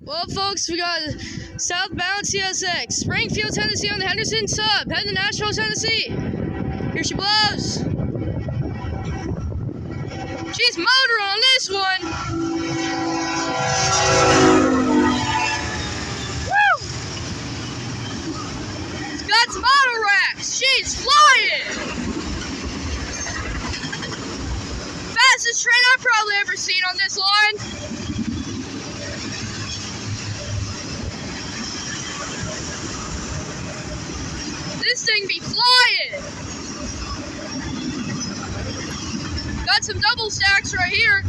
Well, folks, we got southbound CSX, Springfield, Tennessee on the Henderson sub, heading to Nashville, Tennessee. Here she blows. She's motor on this one. Woo! It's got some auto racks. She's flying. Fastest train I've probably ever seen on this line. This thing be flying! Got some double stacks right here.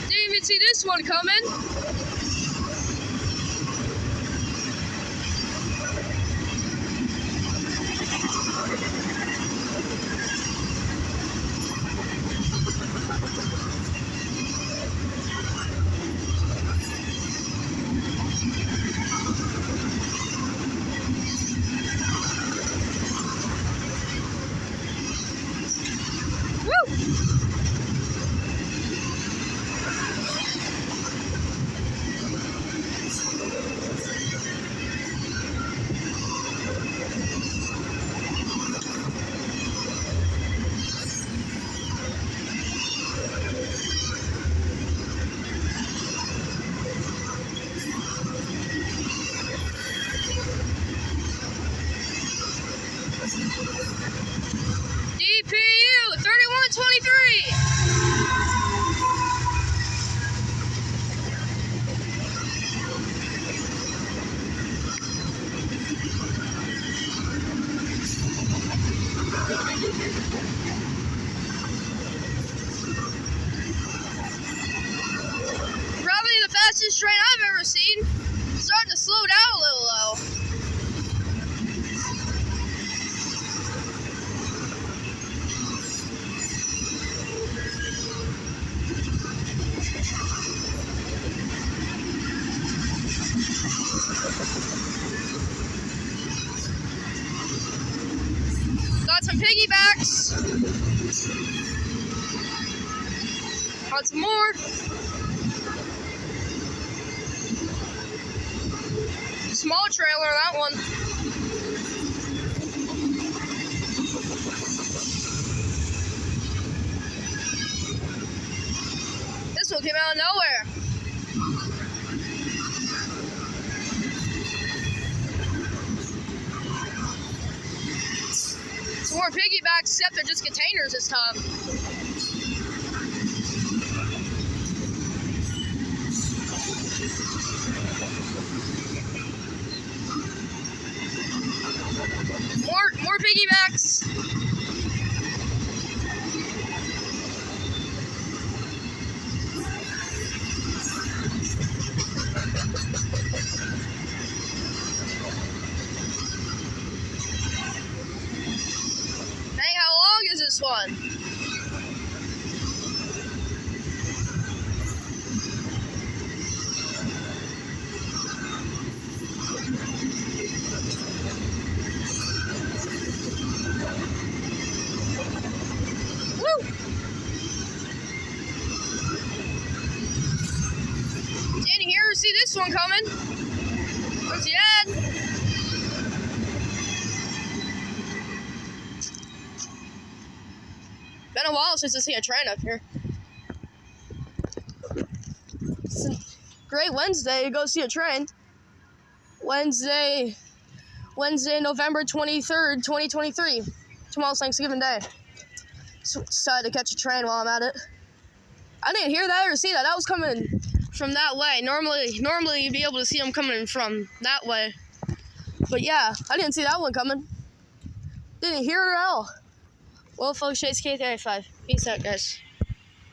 Didn't even see this one coming. DPU 3123. Probably the fastest train I've ever seen. Starting to slow down a little though. Got some piggybacks. Got some more. Small trailer, that one. This one came out of nowhere. Some more piggybacks, except they're just containers this time. More piggybacks. Dang, how long is this one? Didn't hear or see this one coming. Where's he at? Been a while since I see a train up here. It's a great Wednesday to go see a train. Wednesday, November 23rd, 2023. Tomorrow's Thanksgiving Day. So decided to catch a train while I'm at it. I didn't hear that or see that. That was coming from that way. Normally you'd be able to see them coming from that way. But yeah, I didn't see that one coming. Didn't hear it at all. Well, folks, Csx I025. Peace out, guys.